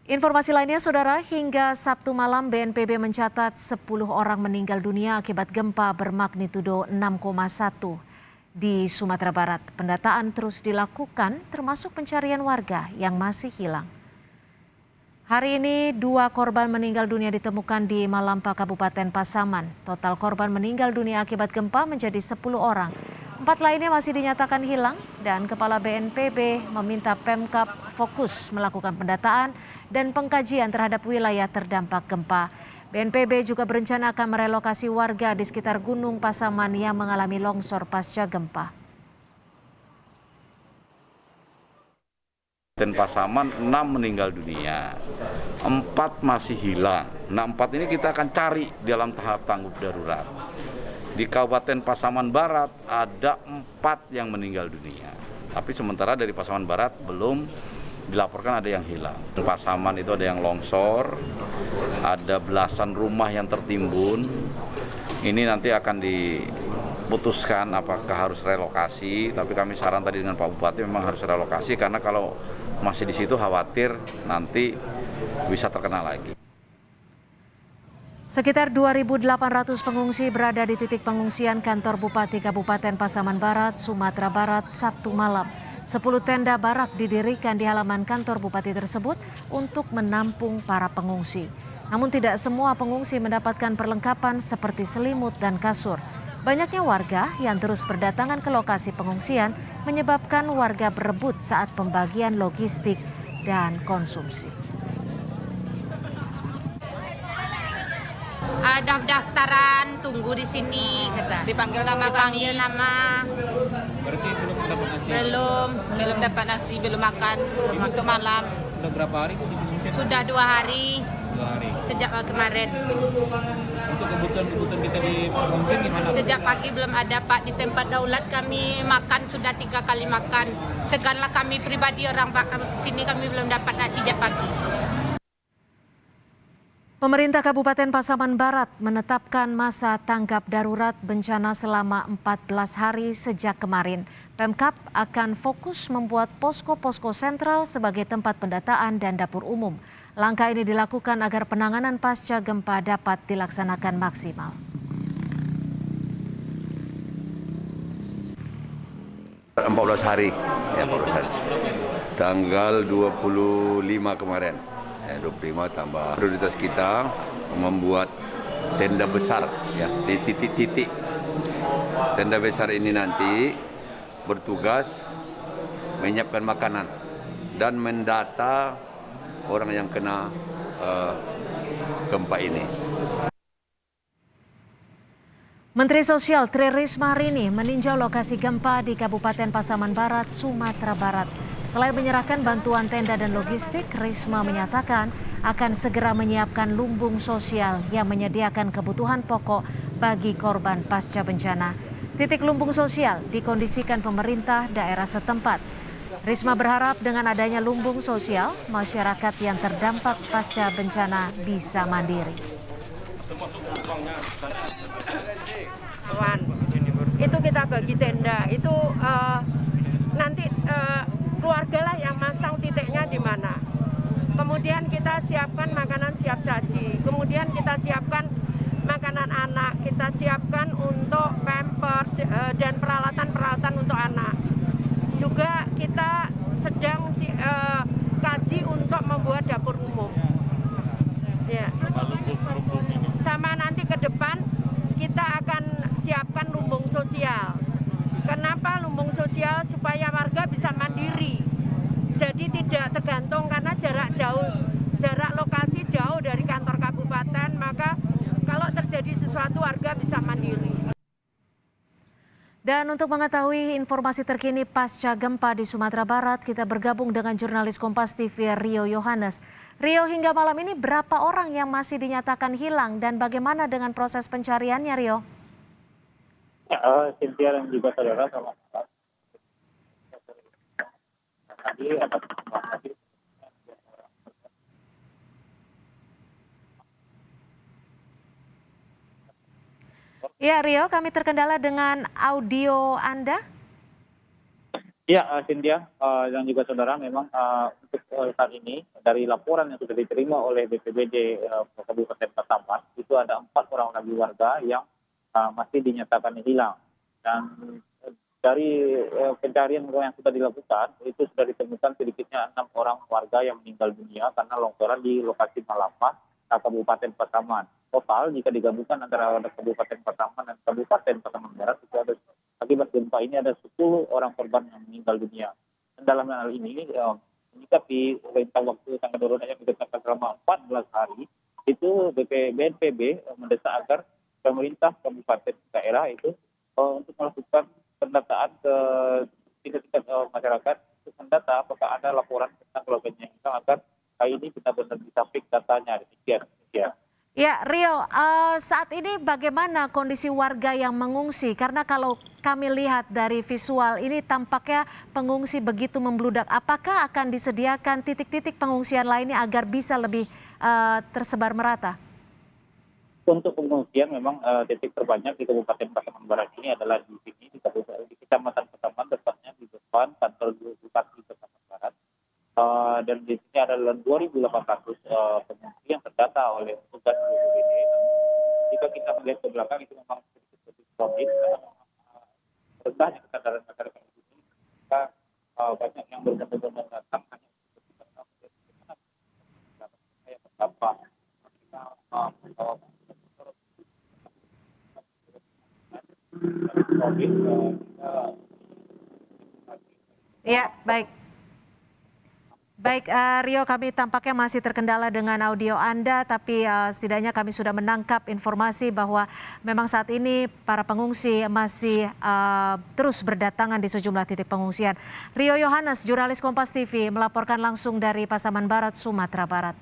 Informasi lainnya, Saudara, hingga Sabtu malam BNPB mencatat 10 orang meninggal dunia akibat gempa bermagnitudo 6,1 di Sumatera Barat. Pendataan terus dilakukan termasuk pencarian warga yang masih hilang. Hari ini 2 korban meninggal dunia ditemukan di Malampa, Kabupaten Pasaman. Total korban meninggal dunia akibat gempa menjadi 10 orang. 4 lainnya masih dinyatakan hilang dan Kepala BNPB meminta Pemkab fokus melakukan pendataan dan pengkajian terhadap wilayah terdampak gempa. BNPB juga berencana akan merelokasi warga di sekitar Gunung Pasaman yang mengalami longsor pasca gempa. Kabupaten Pasaman 6 meninggal dunia, 4 masih hilang. Nah, 4 ini kita akan cari dalam tahap tanggap darurat. Di Kabupaten Pasaman Barat ada 4 yang meninggal dunia. Tapi sementara dari Pasaman Barat belum dilaporkan ada yang hilang. Di Pasaman itu ada yang longsor, ada belasan rumah yang tertimbun. Ini nanti akan diputuskan apakah harus relokasi, tapi kami saran tadi dengan Pak Bupati memang harus relokasi karena kalau masih di situ khawatir nanti bisa terkena lagi. Sekitar 2.800 pengungsi berada di titik pengungsian kantor Bupati Kabupaten Pasaman Barat, Sumatera Barat, Sabtu malam. 10 tenda barak didirikan di halaman kantor Bupati tersebut untuk menampung para pengungsi. Namun tidak semua pengungsi mendapatkan perlengkapan seperti selimut dan kasur. Banyaknya warga yang terus berdatangan ke lokasi pengungsian menyebabkan warga berebut saat pembagian logistik dan konsumsi. Daftaran tunggu di sini kata. Dipanggil nama Dipanggil kami. nama. Berarti belum dapat nasi. Belum dapat nasi, belum makan untuk malam. Sudah berapa hari di pengungsian? Sudah 2 hari 2 hari. sejak kemarin. Untuk kebutuhan kita di pengungsian gimana? Sejak pagi belum ada Pak, di tempat daulat kami makan sudah 3 kali makan. Segala kami pribadi orang Pak kesini kami belum dapat nasi sejak pagi. Pemerintah Kabupaten Pasaman Barat menetapkan masa tanggap darurat bencana selama 14 hari sejak kemarin. Pemkab akan fokus membuat posko-posko sentral sebagai tempat pendataan dan dapur umum. Langkah ini dilakukan agar penanganan pasca gempa dapat dilaksanakan maksimal. Ya, 14 hari. Tanggal 25 kemarin. 25 tambah prioritas kita membuat tenda besar ya di titik-titik. Tenda besar ini nanti bertugas menyiapkan makanan dan mendata orang yang kena gempa ini. Menteri Sosial Tri Risma hari ini meninjau lokasi gempa di Kabupaten Pasaman Barat, Sumatera Barat. Selain menyerahkan bantuan tenda dan logistik, Risma menyatakan akan segera menyiapkan lumbung sosial yang menyediakan kebutuhan pokok bagi korban pasca bencana. Titik lumbung sosial dikondisikan pemerintah daerah setempat. Risma berharap dengan adanya lumbung sosial, masyarakat yang terdampak pasca bencana bisa mandiri. Itu kita bagi tenda, itu nanti keluarga lah yang masang titiknya di mana. Kemudian kita siapkan makanan siap saji. Kemudian kita siapkan makanan anak. Kita siapkan untuk pampers dan peralatan-peralatan untuk anak. Juga kita sedang kaji untuk membuat dapur umum. Ya. Sama nanti ke depan kita akan siapkan lumbung sosial. Kenapa lumbung sosial? Supaya warga bisa mandiri. Jadi tidak tergantung karena jarak lokasi jauh dari kantor kabupaten, maka kalau terjadi sesuatu warga bisa mandiri. Dan untuk mengetahui informasi terkini pasca gempa di Sumatera Barat, kita bergabung dengan jurnalis Kompas TV Rio Yohanes. Rio, hingga malam ini berapa orang yang masih dinyatakan hilang dan bagaimana dengan proses pencariannya, Rio? Cynthia dan juga saudara selamat malam. Tadi ada informasi. Ya, Rio, kami terkendala dengan audio Anda. Ya, Cynthia dan juga saudara, memang untuk saat ini dari laporan yang sudah diterima oleh BPBD Kabupaten Pasaman, itu ada 4 orang lagi warga yang masih dinyatakan hilang. Dan dari pencarian yang sudah dilakukan, itu sudah ditemukan sedikitnya 6 orang warga yang meninggal dunia karena longsoran di lokasi Malapa, Kabupaten Pasaman. Total jika digabungkan antara Kabupaten Pasaman dan Kabupaten Pasaman Barat, itu ada akibat gempa ini ada 10 orang korban yang meninggal dunia. Dan dalam hal ini, menyikapi rentang waktu tanggal darurat yang ditetapkan selama 14 hari, itu BNPB mendesak agar pemerintah kabupaten daerah itu untuk melakukan pendataan ke tingkat masyarakat untuk mendata apakah ada laporan tentang keluarganya yang hilang agar ini benar-benar bisa fix datanya. Demikian. Ya, Rio, saat ini bagaimana kondisi warga yang mengungsi? Karena kalau kami lihat dari visual ini tampaknya pengungsi begitu membludak. Apakah akan disediakan titik-titik pengungsian lainnya agar bisa lebih tersebar merata? Untuk pengungsian memang titik terbanyak di Kabupaten Pasaman Barat ini adalah di sini di Kecamatan Pasaman, tepatnya di depan kantor Bupati Pasaman Barat. Dan di sini ada 2.800 pengungsi yang terdata oleh petugas BPBD. Jika kita melihat ke belakang itu memang sedikit lebih solid, rendahnya kesadaran masyarakat di sini. Kita banyak yang benar-benar datang hanya untuk kita betapa Ya, baik. Baik, Rio, kami tampaknya masih terkendala dengan audio Anda, tapi setidaknya kami sudah menangkap informasi bahwa memang saat ini para pengungsi masih terus berdatangan di sejumlah titik pengungsian. Rio Yohanes, jurnalis Kompas TV, melaporkan langsung dari Pasaman Barat, Sumatera Barat.